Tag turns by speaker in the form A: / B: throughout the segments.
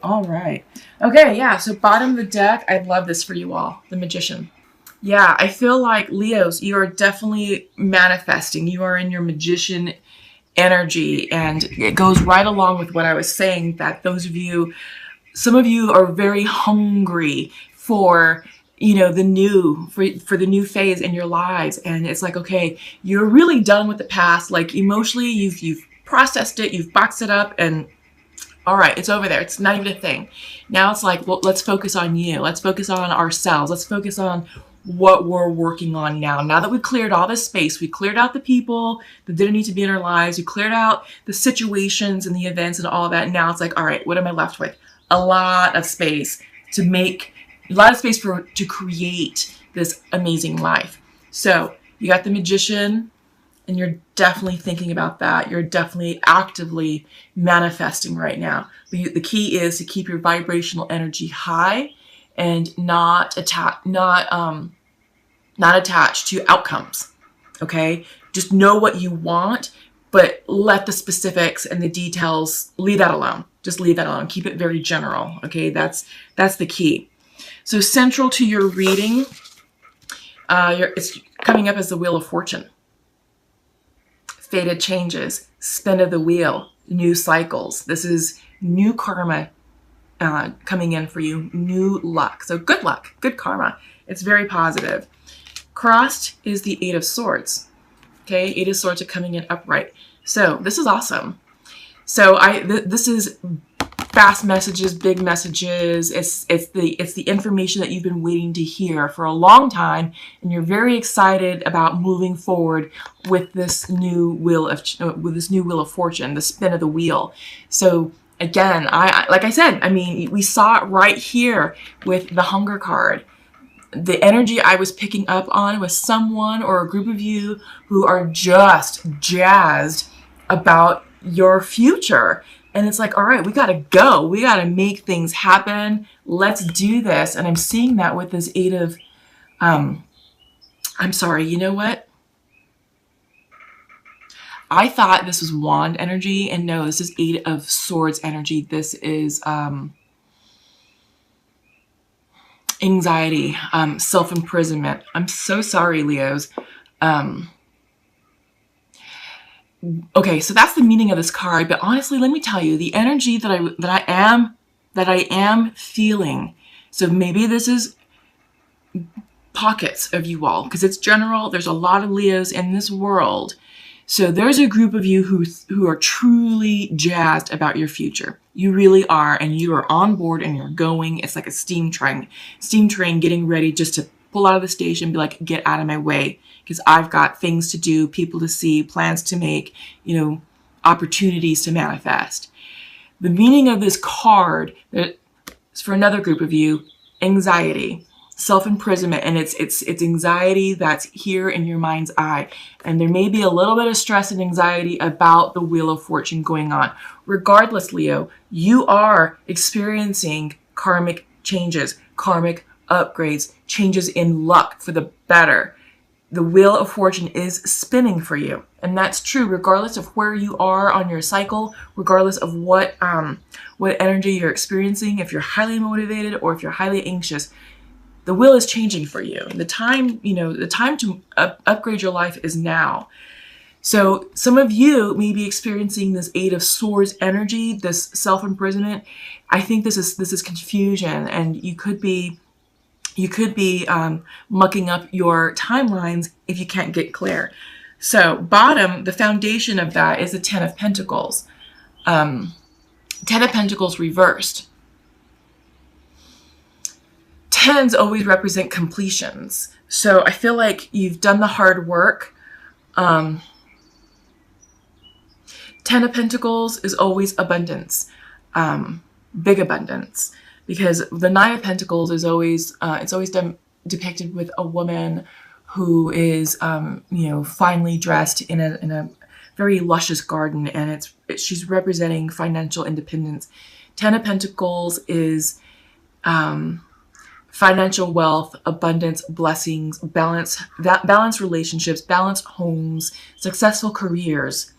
A: All right. Okay, yeah, so bottom of the deck, I love this for you all, the Magician. Yeah, I feel like Leos, you are definitely manifesting. You are in your magician energy, and it goes right along with what I was saying that those of you, some of you are very hungry for the new for the new phase in your lives, and it's like, okay, you're really done with the past. Like emotionally, you've processed it, you've boxed it up, and all right, it's over there. It's not even a thing. Now it's like, well, let's focus on you. Let's focus on ourselves. Let's focus on what we're working on now. Now that we cleared all this space, we cleared out the people that didn't need to be in our lives, we cleared out the situations and the events and all of that. Now it's like, all right, what am I left with? A lot of space to create this amazing life. So you got the Magician, and you're definitely thinking about that. You're definitely actively manifesting right now. But the key is to keep your vibrational energy high and not attached to outcomes. Okay, just know what you want, but let the specifics and the details, leave that alone. Just leave that alone. Keep it very general. Okay, that's the key. So central to your reading, it's coming up as the Wheel of Fortune. Fated changes, spin of the wheel, new cycles. This is new karma coming in for you, new luck. So good luck, good karma. It's very positive. Crossed is the Eight of Swords. Okay, Eight of Swords are coming in upright. So this is awesome. So this is fast messages, big messages. It's the information that you've been waiting to hear for a long time, and you're very excited about moving forward with this new wheel of fortune, the spin of the wheel. So again, I like I said, I mean, we saw it right here with the Hunger card. The energy I was picking up on was someone or a group of you who are just jazzed about your future. And it's like, all right, we got to go. We got to make things happen. Let's do this. And I'm seeing that with this Eight of, I'm sorry, you know what? I thought this was Wand energy, and no, this is Eight of Swords energy. This is anxiety, self-imprisonment. I'm so sorry, Leos. Okay, so that's the meaning of this card. But honestly, let me tell you, the energy that I am feeling. So maybe this is pockets of you all, because it's general. There's a lot of Leos in this world. So there's a group of you who are truly jazzed about your future. You really are, and you are on board and you're going. It's like a steam train getting ready just to pull out of the station and be like, get out of my way, because I've got things to do, people to see, plans to make, opportunities to manifest. The meaning of this card is for another group of you, anxiety, self-imprisonment, and it's anxiety that's here in your mind's eye. And there may be a little bit of stress and anxiety about the Wheel of Fortune going on. Regardless, Leo, you are experiencing karmic changes, karmic upgrades, changes in luck for the better. The Wheel of Fortune is spinning for you. And that's true regardless of where you are on your cycle, regardless of what energy you're experiencing, if you're highly motivated or if you're highly anxious. The wheel is changing for you. The time to upgrade your life is now. So some of you may be experiencing this Eight of Swords energy, this self-imprisonment. I think this is confusion, and you could be mucking up your timelines if you can't get clear. So bottom, the foundation of that is the Ten of Pentacles. Ten of Pentacles reversed. Tens always represent completions. So I feel like you've done the hard work. Ten of Pentacles is always abundance, big abundance, because the Nine of Pentacles is always depicted with a woman who is finely dressed in a very luscious garden, and she's representing financial independence. Ten of Pentacles is financial wealth, abundance, blessings, balance relationships, balanced homes, successful careers.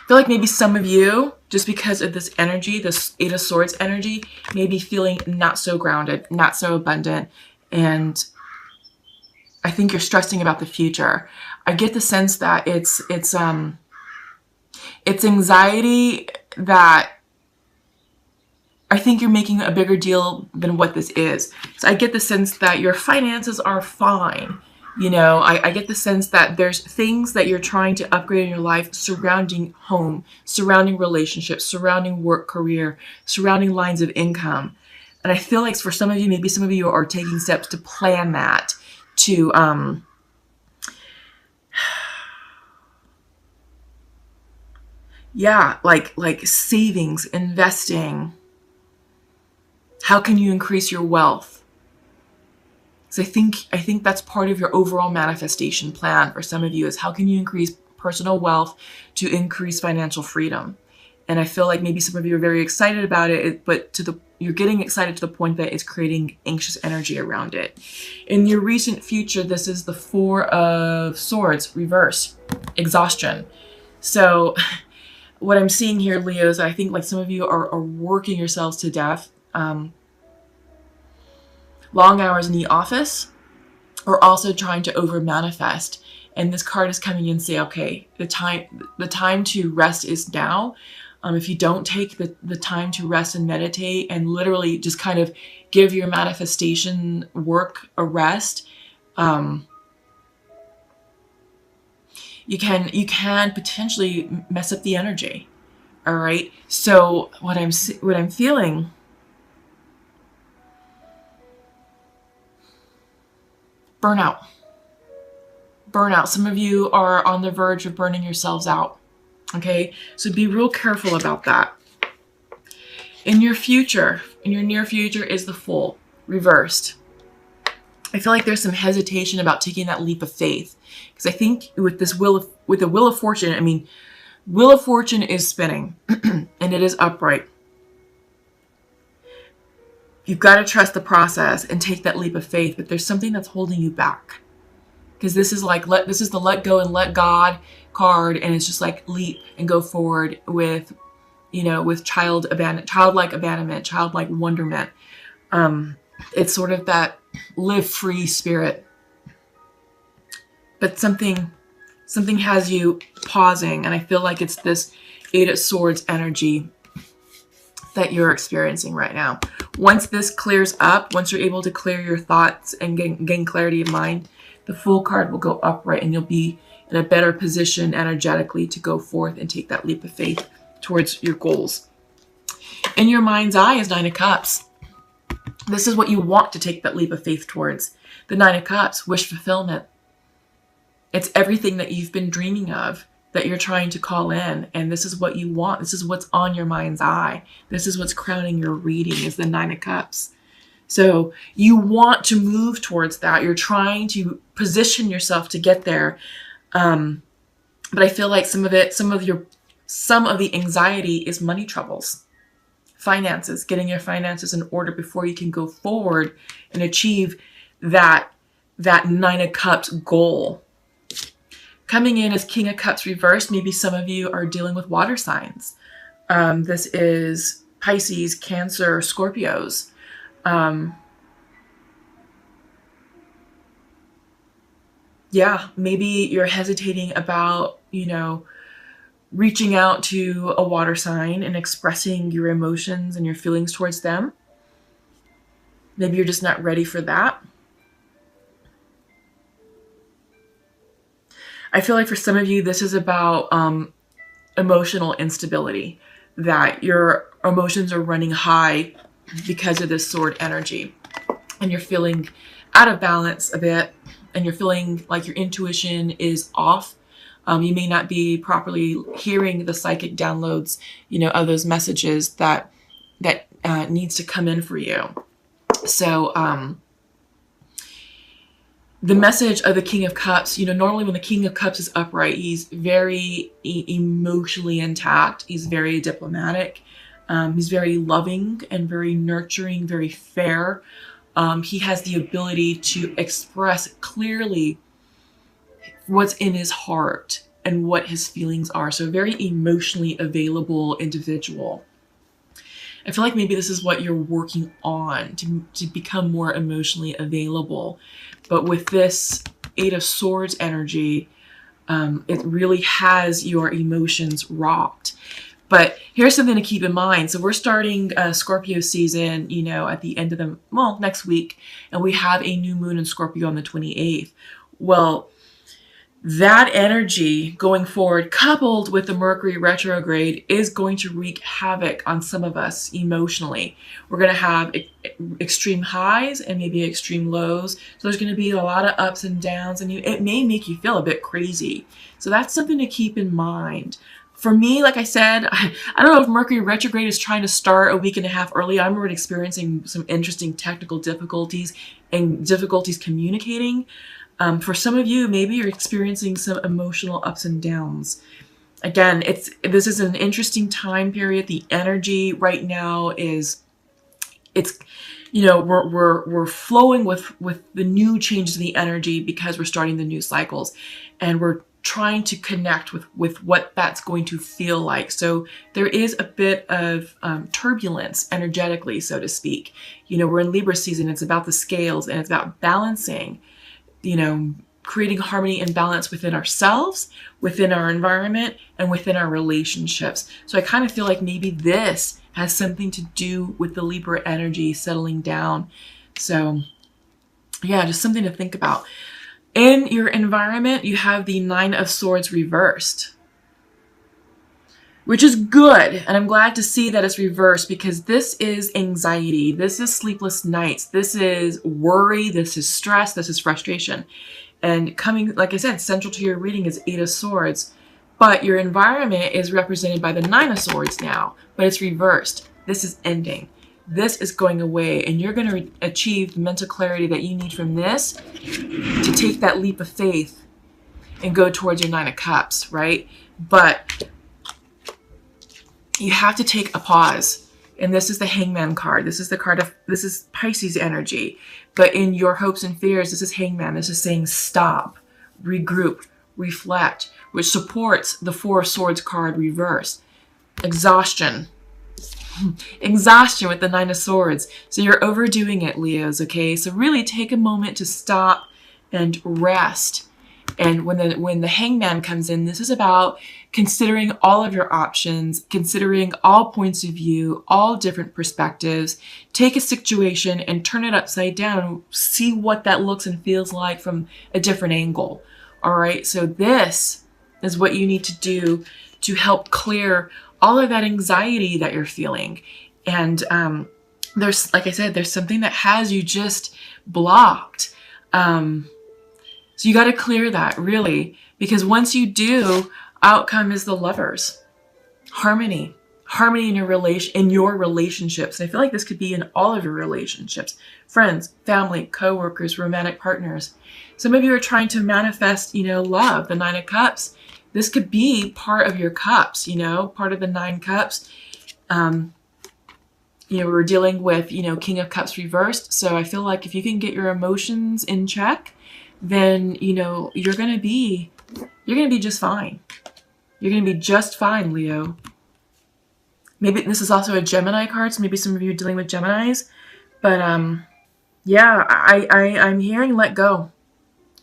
A: feel like maybe some of you, just because of this energy, this Eight of Swords energy, may be feeling not so grounded, not so abundant, and I think you're stressing about the future. I get the sense that it's anxiety that I think you're making a bigger deal than what this is. So I get the sense that your finances are fine. You know, I get the sense that there's things that you're trying to upgrade in your life surrounding home, surrounding relationships, surrounding work, career, surrounding lines of income. And I feel like for some of you, maybe some of you are taking steps to plan that, to yeah, like savings, investing. How can you increase your wealth? So I think that's part of your overall manifestation plan for some of you, is how can you increase personal wealth to increase financial freedom? And I feel like maybe some of you are very excited about it, but you're getting excited to the point that it's creating anxious energy around it. In your recent future, this is the Four of Swords, reverse, exhaustion. So what I'm seeing here, Leo, is I think like some of you are working yourselves to death. Long hours in the office, or also trying to over manifest. And this card is coming in and say, okay, the time to rest is now. If you don't take the time to rest and meditate and literally just kind of give your manifestation work a rest, you can potentially mess up the energy. All right. So what I'm feeling, burnout. Some of you are on the verge of burning yourselves out. Okay, so be real careful about that. In your near future is the Fool, reversed. I feel like there's some hesitation about taking that leap of faith, because I think with the Wheel of Fortune, I mean, Wheel of Fortune is spinning and it is upright. You've got to trust the process and take that leap of faith, but there's something that's holding you back. Because this is the let go and let God card, and it's just like leap and go forward with, with childlike abandonment, childlike wonderment. It's sort of that live free spirit. But something has you pausing, and I feel like it's this Eight of Swords energy that you're experiencing right now. Once this clears up, once you're able to clear your thoughts and gain clarity of mind, the Fool card will go upright, and you'll be in a better position energetically to go forth and take that leap of faith towards your goals. In your mind's eye is Nine of Cups. This is what you want to take that leap of faith towards. The Nine of Cups, wish fulfillment. It's everything that you've been dreaming of that you're trying to call in, and this is what you want. This is what's on your mind's eye. This is what's crowning your reading, is the Nine of Cups. So you want to move towards that. You're trying to position yourself to get there. But I feel like some of the anxiety is money troubles, finances, getting your finances in order before you can go forward and achieve that Nine of Cups goal. Coming in as King of Cups reversed, maybe some of you are dealing with water signs. This is Pisces, Cancer, Scorpios. Yeah, maybe you're hesitating about, reaching out to a water sign and expressing your emotions and your feelings towards them. Maybe you're just not ready for that. I feel like for some of you, this is about emotional instability, that your emotions are running high because of this sword energy, and you're feeling out of balance a bit, and you're feeling like your intuition is off. You may not be properly hearing the psychic downloads, of those messages that needs to come in for you. So, the message of the King of Cups, normally when the King of Cups is upright, he's very emotionally intact. He's very diplomatic. He's very loving and very nurturing, very fair. He has the ability to express clearly what's in his heart and what his feelings are. So a very emotionally available individual. I feel like maybe this is what you're working on, to become more emotionally available. But with this Eight of Swords energy, it really has your emotions rocked. But here's something to keep in mind. So we're starting Scorpio season, you know, at the end of the, well, next week. And we have a new moon in Scorpio on the 28th. Well, that energy going forward, coupled with the Mercury retrograde, is going to wreak havoc on some of us emotionally. We're going to have extreme highs and maybe extreme lows. So there's going to be a lot of ups and downs, and it may make you feel a bit crazy. So that's something to keep in mind. For me, like I said, I don't know if Mercury retrograde is trying to start a week and a half early. I'm already experiencing some interesting technical difficulties and difficulties communicating. For some of you, maybe you're experiencing some emotional ups and downs. Again, this is an interesting time period. The energy right now is, you know, we're flowing with the new changes in the energy because we're starting the new cycles, and we're trying to connect with what that's going to feel like. So there is a bit of turbulence energetically, so to speak. You know, we're in Libra season. It's about the scales, and it's about balancing, you know, creating harmony and balance within ourselves, within our environment, and within our relationships. So I kind of feel like maybe this has something to do with the Libra energy settling down. So yeah, just something to think about. In your environment, you have the Nine of Swords reversed, which is good. And I'm glad to see that it's reversed, because this is anxiety. This is sleepless nights. This is worry. This is stress. This is frustration. And coming, like I said, central to your reading is Eight of Swords. But your environment is represented by the Nine of Swords now, but it's reversed. This is ending. This is going away, and you're going to achieve the mental clarity that you need from this to take that leap of faith and go towards your Nine of Cups, right? But you have to take a pause. And this is the Hangman card. This is the card of, this is Pisces energy. But in your hopes and fears, this is Hangman. This is saying stop, regroup, reflect, which supports the Four of Swords card reversed. Exhaustion. Exhaustion with the Nine of Swords. So you're overdoing it, Leos, okay? So really take a moment to stop and rest. And when the Hangman comes in, this is about considering all of your options, considering all points of view, all different perspectives. Take a situation and turn it upside down and see what that looks and feels like from a different angle. All right, so this is what you need to do to help clear all of that anxiety that you're feeling. And there's, like I said, there's something that has you just blocked. So you got to clear that, really, because once you do, outcome is the Lovers. Harmony in your relationships. And I feel like this could be in all of your relationships: friends, family, co-workers, romantic partners. Some of you are trying to manifest, you know, love, the Nine of Cups. This could be part of your cups, you know, part of the 9 cups. You know, we're dealing with, you know, King of Cups reversed. So I feel like if you can get your emotions in check, then, you know, you're going to be just fine. You're going to be just fine, Leo. Maybe this is also a Gemini card, so maybe some of you are dealing with Geminis. But yeah, I'm hearing let go.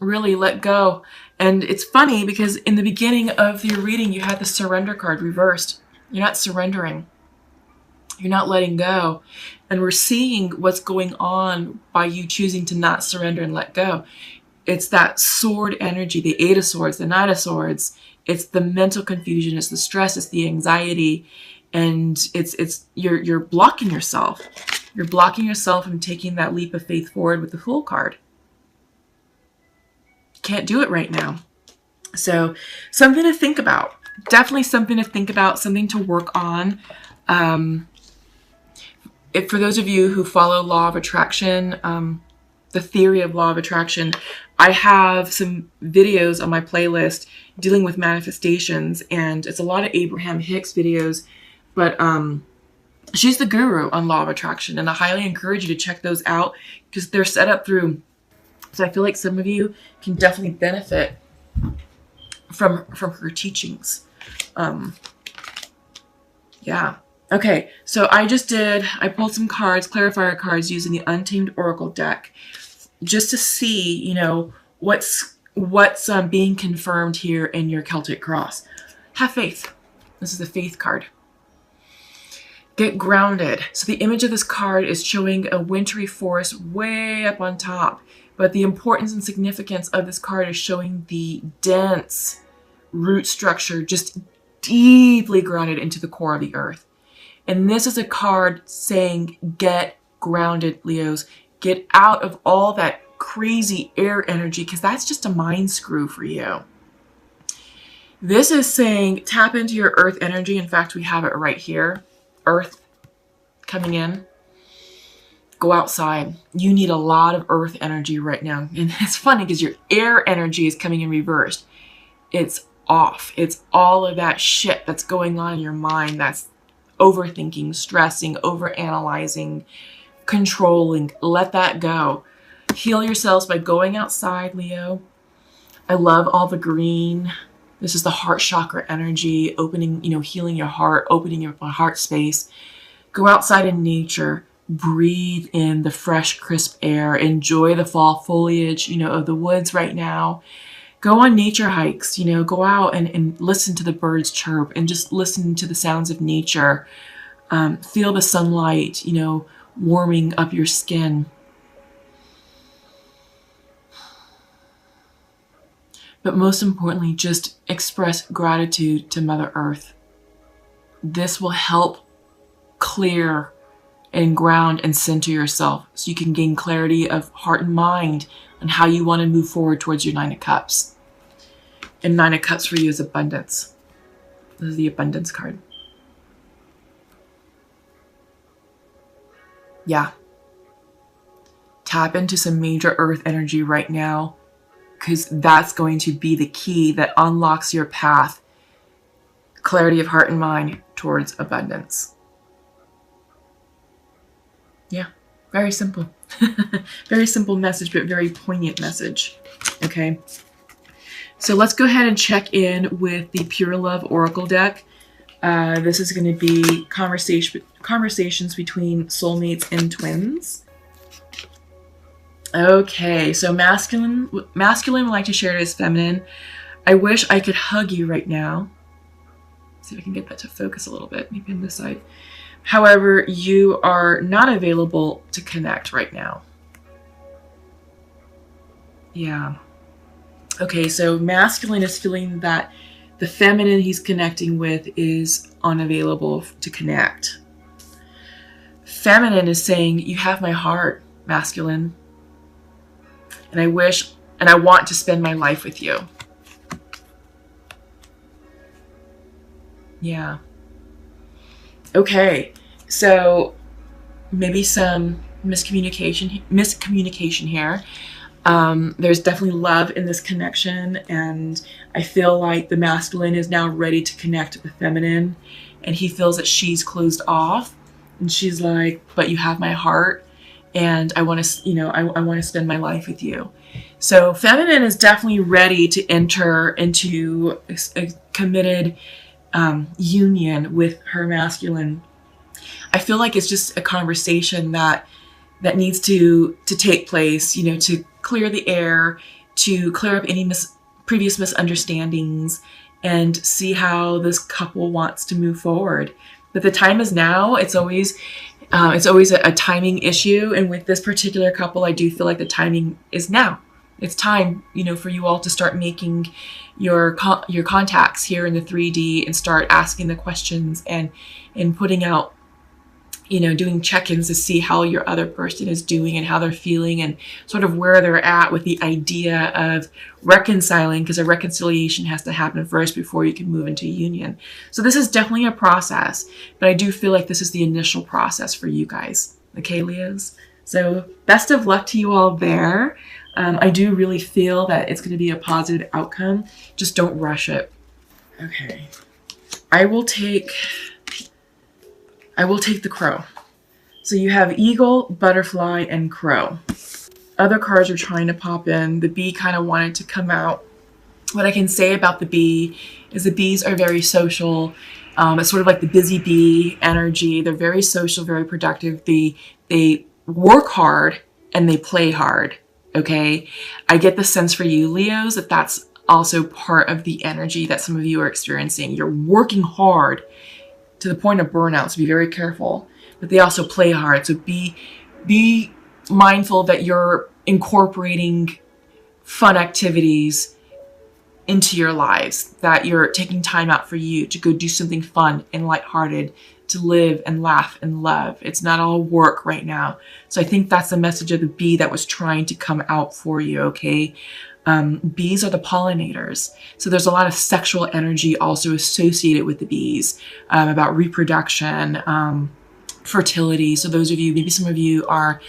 A: Really let go. And it's funny because in the beginning of your reading, you had the Surrender card reversed. You're not surrendering. You're not letting go. And we're seeing what's going on by you choosing to not surrender and let go. It's that sword energy, the Eight of Swords, the Nine of Swords. It's the mental confusion, it's the stress, it's the anxiety, and you're blocking yourself. You're blocking yourself from taking that leap of faith forward with the Fool card. Can't do it right now. So something to think about. Definitely something to think about, something to work on. For those of you who follow Law of Attraction, the theory of Law of Attraction, I have some videos on my playlist dealing with manifestations, and it's a lot of Abraham Hicks videos, but she's the guru on Law of Attraction, and I highly encourage you to check those out because they're set up through. So I feel like some of you can definitely benefit from her teachings. Yeah. Okay, so I pulled some cards, clarifier cards, using the Untamed Oracle deck, just to see, you know, what's being confirmed here in your Celtic Cross. Have faith. This is the faith card. Get grounded. So the image of this card is showing a wintry forest way up on top, but the importance and significance of this card is showing the dense root structure just deeply grounded into the core of the earth. And this is a card saying, get grounded, Leos. Get out of all that crazy air energy, because that's just a mind screw for you. This is saying, tap into your earth energy. In fact, we have it right here. Earth coming in. Go outside. You need a lot of earth energy right now. And it's funny because your air energy is coming in reversed. It's off. It's all of that shit that's going on in your mind that's overthinking, stressing, overanalyzing, controlling. Let that go. Heal yourselves by going outside, Leo. I love all the green. This is the heart chakra energy, opening, you know, healing your heart, opening your heart space. Go outside in nature. Breathe in the fresh, crisp air. Enjoy the fall foliage, you know, of the woods right now. Go on nature hikes, you know, go out and listen to the birds chirp and just listen to the sounds of nature. Feel the sunlight, you know, warming up your skin. But most importantly, just express gratitude to Mother Earth. This will help clear and ground and center yourself so you can gain clarity of heart and mind on how you want to move forward towards your Nine of Cups. And Nine of Cups for you is abundance. This is the abundance card. Yeah. Tap into some major earth energy right now, because that's going to be the key that unlocks your path, clarity of heart and mind towards abundance. Yeah, very simple. Very simple message, but very poignant message. Okay. So let's go ahead and check in with the Pure Love Oracle deck. This is going to be conversations between soulmates and twins. Okay, so masculine would like to share to his feminine. I wish I could hug you right now. Let's see if I can get that to focus a little bit, maybe on this side. However, you are not available to connect right now. Yeah. Okay, so masculine is feeling that the feminine he's connecting with is unavailable to connect. Feminine is saying, you have my heart, masculine. And I wish, and I want to spend my life with you. Yeah. Okay, so maybe some miscommunication here. There's definitely love in this connection, and I feel like the masculine is now ready to connect with the feminine, and he feels that she's closed off, and she's like, but you have my heart, and I want to, you know, I want to spend my life with you. So feminine is definitely ready to enter into a committed union with her masculine. I feel like it's just a conversation that needs to take place, you know, to clear the air, to clear up any previous misunderstandings, and see how this couple wants to move forward. But the time is now. It's always a timing issue, and with this particular couple, I do feel like the timing is now. It's time, you know, for you all to start making your contacts here in the 3D and start asking the questions and putting out, you know, doing check-ins to see how your other person is doing and how they're feeling and sort of where they're at with the idea of reconciling, because a reconciliation has to happen first before you can move into union. So this is definitely a process, but I do feel like this is the initial process for you guys. Okay, Leos? So best of luck to you all there. I do really feel that it's going to be a positive outcome. Just don't rush it. Okay. I will take the crow. So you have eagle, butterfly, and crow. Other cards are trying to pop in. The bee kind of wanted to come out. What I can say about the bee is the bees are very social. It's sort of like the busy bee energy. They're very social, very productive. They work hard and they play hard. Okay, I get the sense for you, Leos, that that's also part of the energy that some of you are experiencing. You're working hard to the point of burnout, so be very careful. But they also play hard, so be mindful that you're incorporating fun activities into your lives, that you're taking time out for you to go do something fun and lighthearted, to live and laugh and love. It's not all work right now. So I think that's the message of the bee that was trying to come out for you, okay? Bees are the pollinators. So there's a lot of sexual energy also associated with the bees, about reproduction, fertility. So those of you, maybe some of you are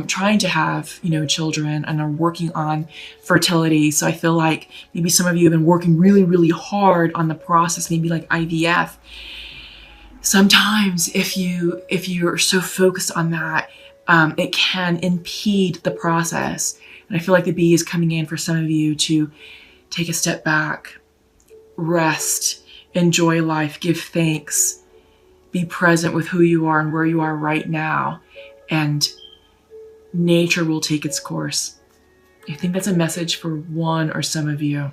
A: trying to have, children and are working on fertility. So I feel like maybe some of you have been working really, really hard on the process, maybe like IVF. Sometimes if you're so focused on that, it can impede the process. And I feel like the bee is coming in for some of you to take a step back, rest, enjoy life, give thanks, be present with who you are and where you are right now. And nature will take its course. I think that's a message for one or some of you.